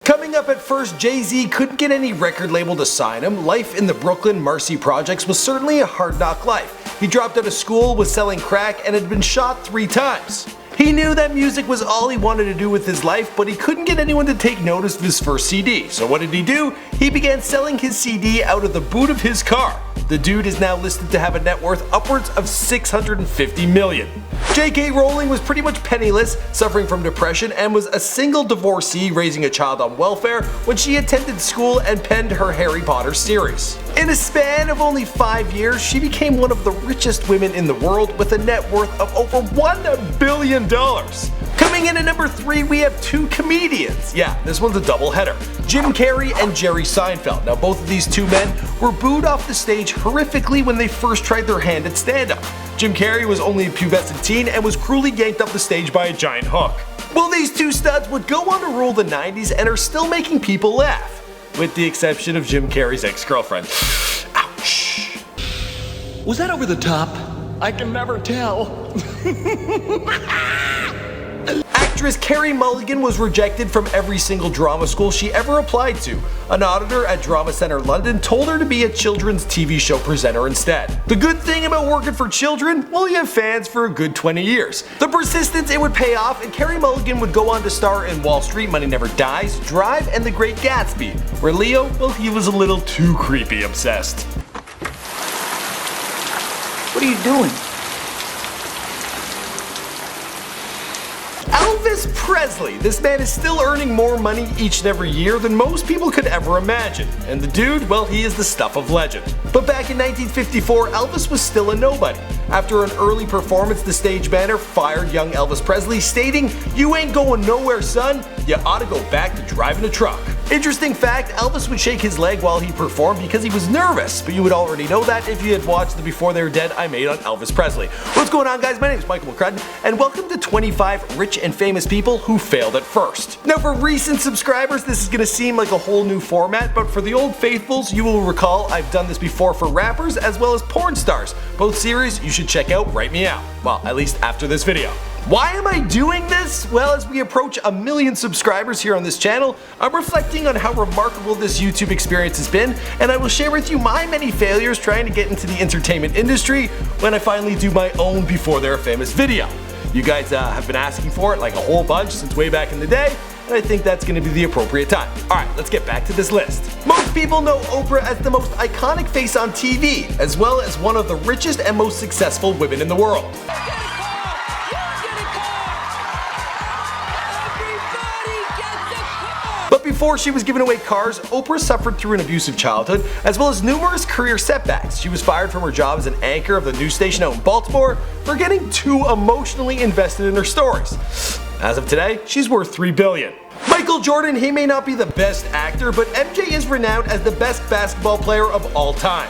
Coming up at first, Jay-Z couldn't get any record label to sign him. Life in the Brooklyn Marcy Projects was certainly a hard knock life. He dropped out of school, was selling crack, and had been shot 3 times. He knew that music was all he wanted to do with his life, but he couldn't get anyone to take notice of his first CD. So what did he do? He began selling his CD out of the boot of his car. The dude is now listed to have a net worth upwards of $650 million. J.K. Rowling was pretty much penniless, suffering from depression, and was a single divorcee raising a child on welfare when she attended school and penned her Harry Potter series. In a span of only 5 years, she became one of the richest women in the world with a net worth of over $1 billion. Coming in at number 3, we have 2 comedians. Yeah, this one's a double header. Jim Carrey and Jerry Seinfeld. Now both of these 2 men were booed off the stage horrifically when they first tried their hand at stand-up. Jim Carrey was only a pubescent teen and was cruelly yanked up the stage by a giant hook. Well, these 2 studs would go on to rule the 90s and are still making people laugh. With the exception of Jim Carrey's ex-girlfriend. Ouch. Was that over the top? I can never tell. Actress Carey Mulligan was rejected from every single drama school she ever applied to. An auditor at Drama Centre London told her to be a children's TV show presenter instead. The good thing about working for children? Well, you have fans for a good 20 years. The persistence, it would pay off, and Carey Mulligan would go on to star in Wall Street, Money Never Dies, Drive, and The Great Gatsby. Where Leo, well, he was a little too creepy obsessed. What are you doing? Elvis Presley. This man is still earning more money each and every year than most people could ever imagine. And the dude, well, he is the stuff of legend. But back in 1954, Elvis was still a nobody. After an early performance, the stage manager fired young Elvis Presley, stating, "You ain't going nowhere, son. You ought to go back to driving a truck." Interesting fact, Elvis would shake his leg while he performed because he was nervous, but you would already know that if you had watched the Before They Were Dead I made on Elvis Presley. What's going on, guys? My name is Michael McCrudden, and welcome to 25 rich and famous people who failed at first. Now, for recent subscribers, this is going to seem like a whole new format, but for the old faithfuls, you will recall I've done this before for rappers as well as porn stars. Both series you should check out right me out. Well, at least after this video. Why am I doing this? Well, as we approach 1 million subscribers here on this channel, I'm reflecting on how remarkable this YouTube experience has been, and I will share with you my many failures trying to get into the entertainment industry when I finally do my own Before They're Famous video. You guys have been asking for it like a whole bunch since way back in the day, and I think that's going to be the appropriate time. Alright, let's get back to this list. Most people know Oprah as the most iconic face on TV, as well as one of the richest and most successful women in the world. But before she was giving away cars, Oprah suffered through an abusive childhood, as well as numerous career setbacks. She was fired from her job as an anchor of the news station out in Baltimore for getting too emotionally invested in her stories. As of today, she's worth $3 billion. Michael Jordan, he may not be the best actor, but MJ is renowned as the best basketball player of all time.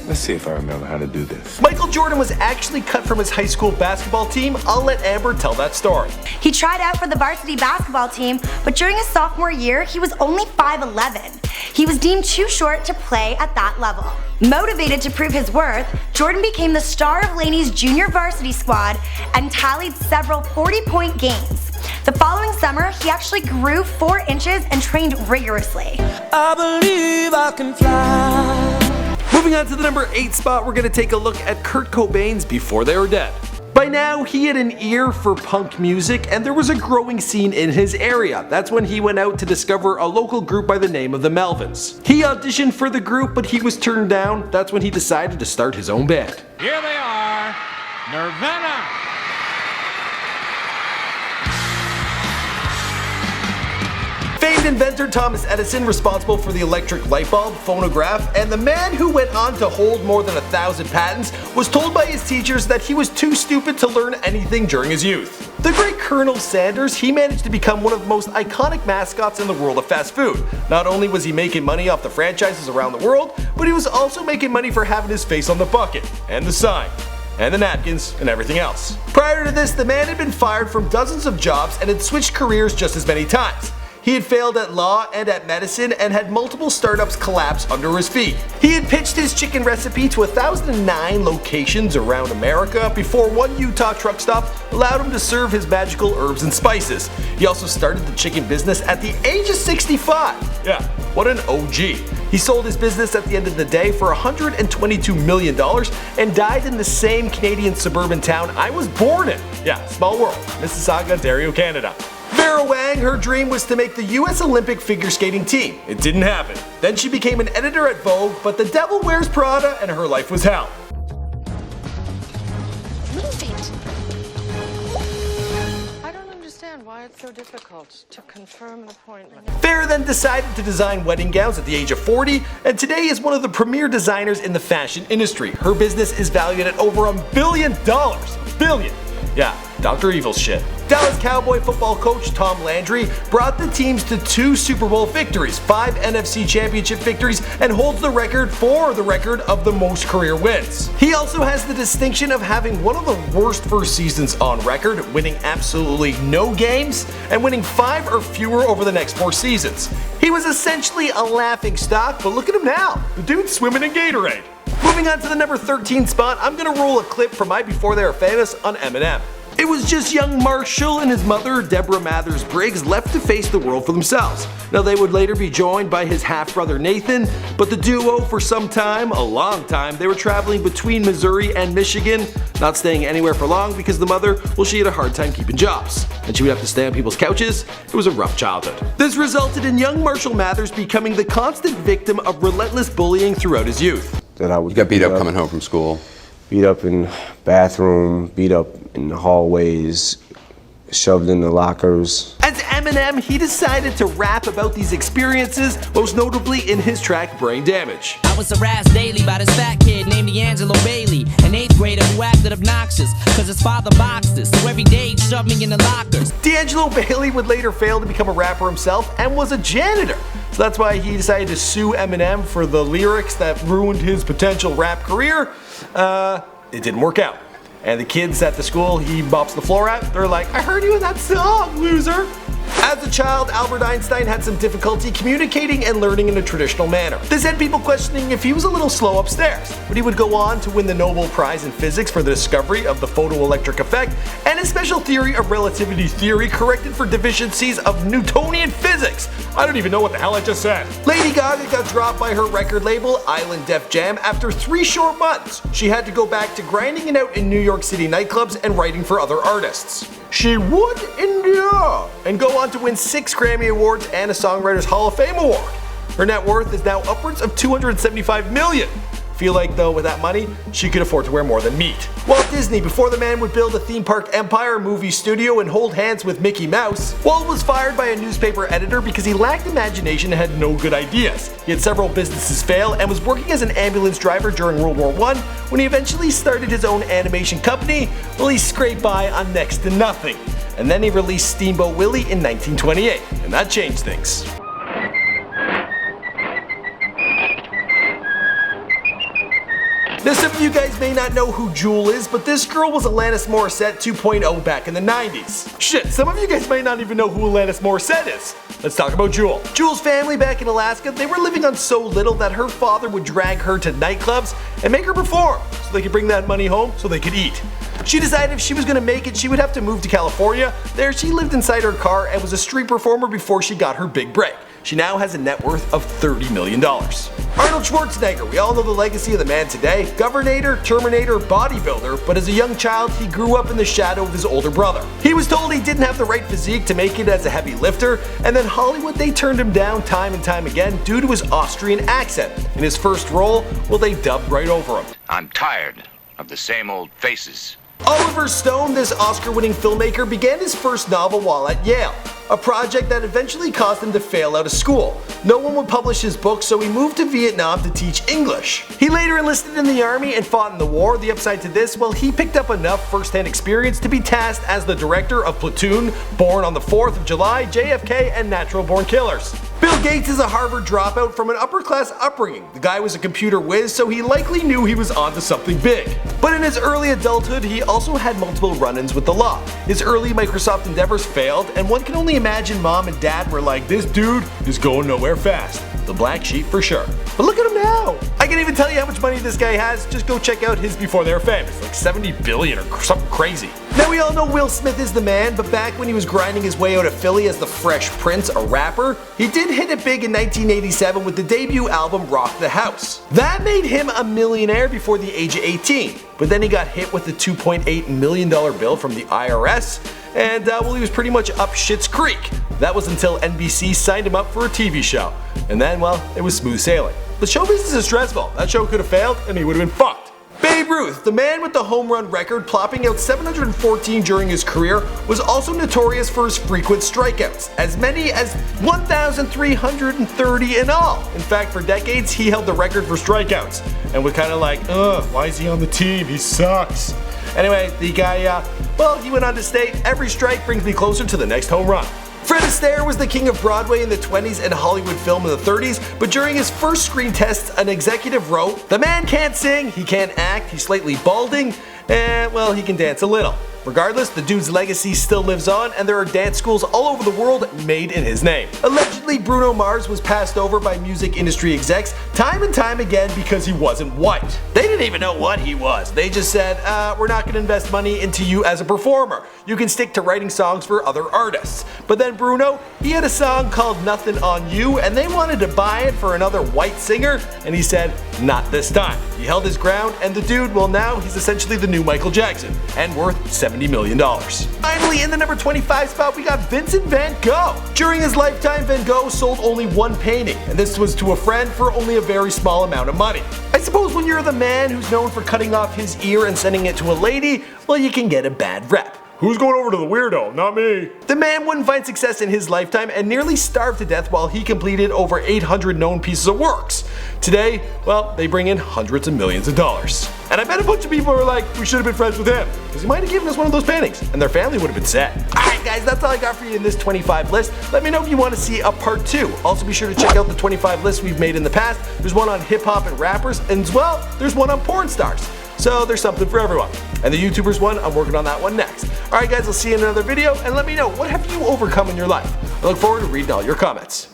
Let's see if I remember how to do this. Michael Jordan was actually cut from his high school basketball team. I'll let Amber tell that story. He tried out for the varsity basketball team, but during his sophomore year, he was only 5'11". He was deemed too short to play at that level. Motivated to prove his worth, Jordan became the star of Laney's junior varsity squad and tallied several 40-point games. The following summer, he actually grew 4 inches and trained rigorously. I believe I can fly. Moving on to the number 8 spot, we're going to take a look at Kurt Cobain's Before They Were Dead. By now, he had an ear for punk music, and there was a growing scene in his area. That's when he went out to discover a local group by the name of the Melvins. He auditioned for the group, but he was turned down. That's when he decided to start his own band. Here they are, Nirvana. Famed inventor Thomas Edison, responsible for the electric light bulb, phonograph, and the man who went on to hold more than 1,000 patents, was told by his teachers that he was too stupid to learn anything during his youth. The great Colonel Sanders, he managed to become one of the most iconic mascots in the world of fast food. Not only was he making money off the franchises around the world, but he was also making money for having his face on the bucket, and the sign, and the napkins, and everything else. Prior to this, the man had been fired from dozens of jobs and had switched careers just as many times. He had failed at law and at medicine and had multiple startups collapse under his feet. He had pitched his chicken recipe to 1,009 locations around America before one Utah truck stop allowed him to serve his magical herbs and spices. He also started the chicken business at the age of 65. Yeah, what an OG. He sold his business at the end of the day for $122 million and died in the same Canadian suburban town I was born in. Yeah, small world, Mississauga, Ontario, Canada. Vera Wang, her dream was to make the US Olympic figure skating team. It didn't happen. Then she became an editor at Vogue, but the devil wears Prada and her life was hell. Move it. I don't understand why it's so difficult to confirm an appointment. Vera then decided to design wedding gowns at the age of 40, and today is one of the premier designers in the fashion industry. Her business is valued at over $1 billion. Billion. Yeah, Dr. Evil shit. Dallas Cowboy football coach Tom Landry brought the teams to 2 Super Bowl victories, 5 NFC Championship victories, and holds the record of the most career wins. He also has the distinction of having one of the worst first seasons on record, winning absolutely no games, and winning 5 or fewer over the next 4 seasons. He was essentially a laughing stock, but look at him now. The dude's swimming in Gatorade. Moving on to the number 13 spot, I'm gonna roll a clip from my Before They Were Famous on Eminem. It was just young Marshall and his mother, Deborah Mathers Briggs, left to face the world for themselves. Now they would later be joined by his half-brother Nathan, but the duo for some time, a long time, they were traveling between Missouri and Michigan, not staying anywhere for long because the mother, well, she had a hard time keeping jobs, and she would have to stay on people's couches. It was a rough childhood. This resulted in young Marshall Mathers becoming the constant victim of relentless bullying throughout his youth. That I would got beat up coming home from school. Beat up in the bathroom, beat up in the hallways, shoved in the lockers. As Eminem, he decided to rap about these experiences, most notably in his track Brain Damage. I was harassed daily by this fat kid named D'Angelo Bailey, an 8th grader who acted obnoxious cause his father boxed us, so every day he'd shove me in the lockers. D'Angelo Bailey would later fail to become a rapper himself and was a janitor. So that's why he decided to sue Eminem for the lyrics that ruined his potential rap career. It didn't work out. And the kids at the school he mops the floor at, they're like, I heard you in that song, loser. As a child, Albert Einstein had some difficulty communicating and learning in a traditional manner. This had people questioning if he was a little slow upstairs, but he would go on to win the Nobel Prize in Physics for the discovery of the photoelectric effect and his special theory of relativity theory corrected for deficiencies of Newtonian physics. I don't even know what the hell I just said. Lady Gaga got dropped by her record label, Island Def Jam, after 3 short months. She had to go back to grinding it out in New York City nightclubs and writing for other artists. She would endure and go on to win 6 Grammy Awards and a Songwriters Hall of Fame award. Her net worth is now upwards of $275 million. Feel like though with that money, she could afford to wear more than meat. Walt Disney, before the man would build a theme park empire, movie studio, and hold hands with Mickey Mouse, Walt was fired by a newspaper editor because he lacked imagination and had no good ideas. He had several businesses fail and was working as an ambulance driver during World War I. When he eventually started his own animation company, well, he scraped by on next to nothing. And then he released Steamboat Willie in 1928, and that changed things. Now some of you guys may not know who Jewel is, but this girl was Alanis Morissette 2.0 back in the 90s. Shit, some of you guys might not even know who Alanis Morissette is. Let's talk about Jewel. Jewel's family back in Alaska, they were living on so little that her father would drag her to nightclubs and make her perform so they could bring that money home so they could eat. She decided if she was gonna make it, she would have to move to California. There she lived inside her car and was a street performer before she got her big break. She now has a net worth of $30 million. Arnold Schwarzenegger, we all know the legacy of the man today. Governator, Terminator, bodybuilder, but as a young child, he grew up in the shadow of his older brother. He was told he didn't have the right physique to make it as a heavy lifter, and then Hollywood, they turned him down time and time again due to his Austrian accent. In his first role, well, they dubbed right over him. I'm tired of the same old faces. Oliver Stone, this Oscar-winning filmmaker, began his first novel while at Yale, a project that eventually caused him to fail out of school. No one would publish his book, so he moved to Vietnam to teach English. He later enlisted in the army and fought in the war. The upside to this, well, he picked up enough first-hand experience to be tasked as the director of Platoon, Born on the 4th of July, JFK, and Natural Born Killers. Bill Gates is a Harvard dropout from an upper-class upbringing. The guy was a computer whiz, so he likely knew he was onto something big. But in his early adulthood, he also had multiple run-ins with the law. His early Microsoft endeavors failed, and one can only imagine mom and dad were like, "This dude is going nowhere fast." The black sheep for sure. But look at him now! I can't even tell you how much money this guy has, just go check out his before they were famous, like 70 billion or something crazy. Now we all know Will Smith is the man, but back when he was grinding his way out of Philly as the Fresh Prince, a rapper, he did hit it big in 1987 with the debut album Rock the House. That made him a millionaire before the age of 18, but then he got hit with a $2.8 million bill from the IRS, and well, he was pretty much up shit's creek. That was until NBC signed him up for a TV show, and then, well, it was smooth sailing. But show business is stressful. That show could have failed and he would have been fucked. Babe Ruth, the man with the home run record, plopping out 714 during his career, was also notorious for his frequent strikeouts, as many as 1,330 in all. In fact, for decades, he held the record for strikeouts, and was kind of like, ugh, why is he on the team? He sucks. Anyway, the guy, well, he went on to state, "Every strike brings me closer to the next home run." Fred Astaire was the king of Broadway in the 20s and Hollywood film in the 30s, but during his first screen tests, an executive wrote, "The man can't sing, he can't act, he's slightly balding, and well, he can dance a little." Regardless, the dude's legacy still lives on, and there are dance schools all over the world made in his name. Allegedly, Bruno Mars was passed over by music industry execs time and time again because he wasn't white. They didn't even know what he was. They just said, we're not going to invest money into you as a performer. You can stick to writing songs for other artists. But then Bruno, he had a song called Nothing on You, and they wanted to buy it for another white singer, and he said, not this time. He held his ground, and the dude, well, now he's essentially the new Michael Jackson, and worth $70 million. Finally, in the number 25 spot, we got Vincent Van Gogh. During his lifetime, Van Gogh sold only one painting, and this was to a friend for only a very small amount of money. I suppose when you're the man who's known for cutting off his ear and sending it to a lady, well, you can get a bad rep. Who's going over to the weirdo? Not me. The man wouldn't find success in his lifetime and nearly starved to death while he completed over 800 known pieces of works. Today, well, they bring in hundreds of millions of dollars. And I bet a bunch of people are like, we should have been friends with him, because he might have given us one of those paintings, and their family would have been sad. Alright guys, that's all I got for you in this 25 list. Let me know if you want to see a part 2. Also be sure to check out the 25 lists we've made in the past. There's one on hip hop and rappers, and as well, there's one on porn stars. So there's something for everyone. And the YouTubers one, I'm working on that one next. Alright guys, I'll see you in another video, and let me know, what have you overcome in your life? I look forward to reading all your comments.